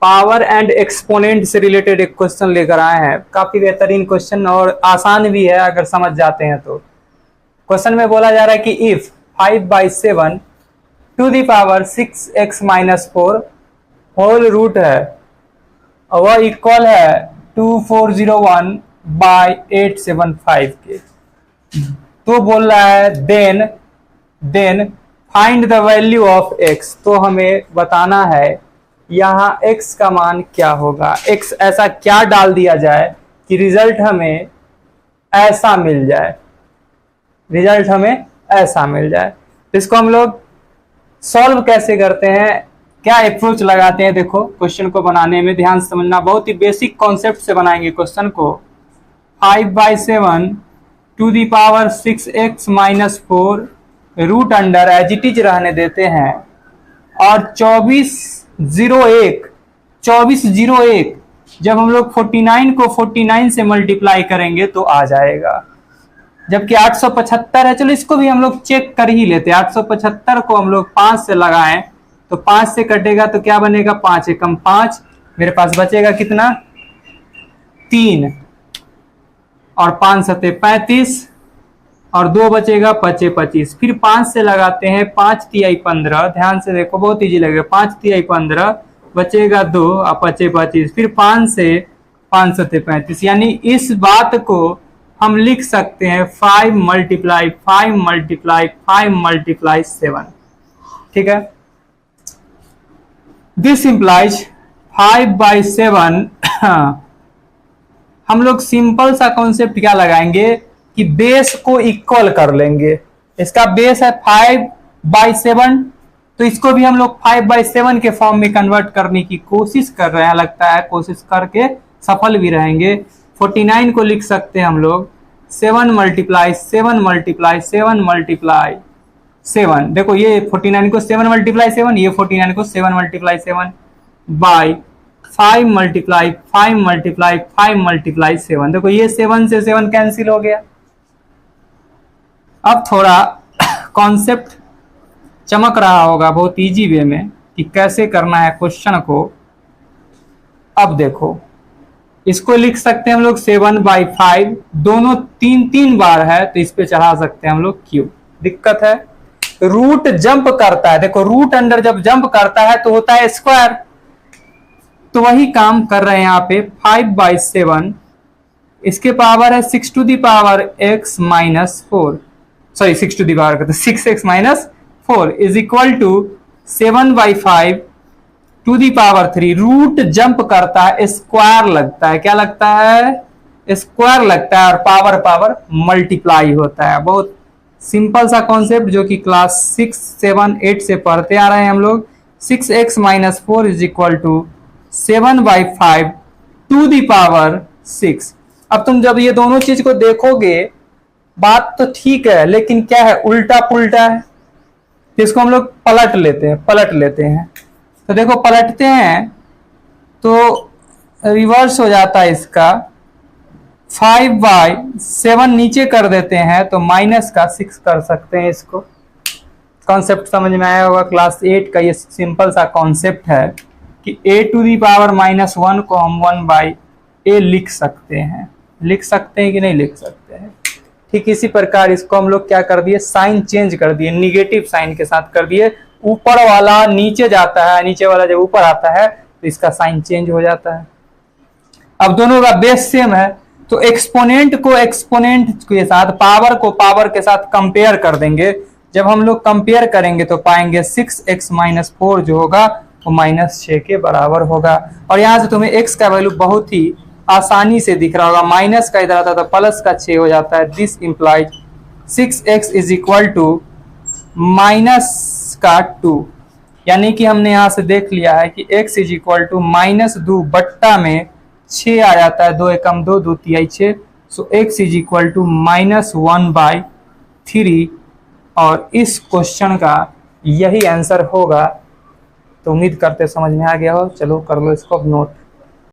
Power and exponent से related एक question लेकर आए हैं। काफी बेहतरीन क्वेश्चन और आसान भी है अगर समझ जाते हैं तो। क्वेश्चन में बोला जा रहा है कि if 5/7 to the power 6x-4 whole root है और वह इक्वल है 2401/875 के, तो बोल रहा है then find the value of x। तो हमें बताना है यहाँ x का मान क्या होगा, x ऐसा क्या डाल दिया जाए कि रिजल्ट हमें ऐसा मिल जाए, रिजल्ट हमें ऐसा मिल जाए। तो इसको हम लोग सॉल्व कैसे करते हैं, क्या अप्रोच लगाते हैं, देखो क्वेश्चन को बनाने में ध्यान से समझना। बहुत ही बेसिक कॉन्सेप्ट से बनाएंगे क्वेश्चन को। 5/7 to the power 6x-4 root under as it is रहने देते हैं और 2401 जब हम लोग 49 को 49 से मल्टीप्लाई करेंगे तो आ जाएगा, जबकि 875 है। चलो इसको भी हम लोग चेक कर ही लेते हैं। 875 को हम लोग 5 से लगाएं तो 5 से कटेगा तो क्या बनेगा, 5 एकम 5, मेरे पास बचेगा कितना 3 और 5 सते 35 और 2 बचेगा 5 25। फिर 5 से लगाते हैं, 5 तिहाई 15, ध्यान से देखो बहुत इजी लगेगा। 5 तिहाई 15 बचेगा 2 और 5 25, फिर 5 से 5 सते 35। यानी इस बात को हम लिख सकते हैं 5×5×5×7। ठीक है, दिस इंप्लाइज 5/7 हम लोग सिंपल सा कॉन्सेप्ट क्या लगाएंगे कि बेस को इक्वल कर लेंगे। इसका बेस है 5/7, तो इसको भी हम लोग 5/7 के फॉर्म में कन्वर्ट करने की कोशिश कर रहे हैं, लगता है कोशिश करके सफल भी रहेंगे। 49 को लिख सकते हैं हम लोग 7×7×7×7। देखो ये 49 को 7×7, ये 49 को 7×7 बाई 5×5×5×7। देखो ये 7 से 7 कैंसिल हो गया। अब थोड़ा कॉन्सेप्ट चमक रहा होगा बहुत इजी वे में कि कैसे करना है क्वेश्चन को। अब देखो इसको लिख सकते हैं हम लोग 7/5, दोनों 3 बार है तो इस पे चढ़ा सकते हैं हम लोग क्यूब। दिक्कत है रूट जंप करता है, देखो रूट अंडर जब जंप करता है तो होता है स्क्वायर, तो वही काम कर रहे हैं यहाँ पे। 5/7 इसके पावर है 6 to the power x-4, sorry 6 to the power 6x-4 is equal to 7/5 to the power 3। Root jump करता है, स्क्वायर लगता है, क्या लगता है, स्क्वायर लगता है और पावर मल्टीप्लाई होता है। बहुत सिंपल सा कॉन्सेप्ट जो कि क्लास 6, 7, 8 से पढ़ते आ रहे हैं हम लोग। 6x-4 is equal to 7/5 to the power 6। अब तुम जब ये दोनों चीज को देखोगे बात तो ठीक है, लेकिन क्या है उल्टा पुल्टा है, तो इसको हम लोग पलट लेते हैं। तो देखो पलटते हैं तो रिवर्स हो जाता है इसका। 5/7 नीचे कर देते हैं तो माइनस का 6 कर सकते हैं। इसको कॉन्सेप्ट समझ में आया होगा, क्लास 8 का ये सिंपल सा कॉन्सेप्ट है कि a टू दी पावर -1 को हम 1/a लिख सकते हैं कि नहीं लिख सकते हैं। ठीक इसी प्रकार इसको हम लोग क्या कर दिए, साइन चेंज कर दिए, निगेटिव साइन के साथ कर दिए। ऊपर वाला नीचे जाता है, नीचे वाला जब ऊपर आता है तो इसका साइन चेंज हो जाता है। अब दोनों का बेस सेम है तो एक्सपोनेंट को एक्सपोनेंट के साथ, पावर को पावर के साथ कंपेयर कर देंगे। जब हम लोग कंपेयर करेंगे तो पाएंगे 6x-4 जो होगा वो -6 के बराबर होगा। और यहाँ से तुम्हें x का वैल्यू बहुत ही आसानी से दिख रहा होगा, माइनस का इधर आता था प्लस का 6 हो जाता है। This implies 6x is equal to -2, यानी कि हमने यहाँ से देख लिया है कि x इज इक्वल टू -2 बट्टा में 6 आ जाता है, 2 एकम 2, 2 तिहाई 6। सो x इज इक्वल टू -1/3 और इस क्वेश्चन का यही आंसर होगा। तो उम्मीद करते समझ में आ गया हो। चलो कर लो इसको नोट।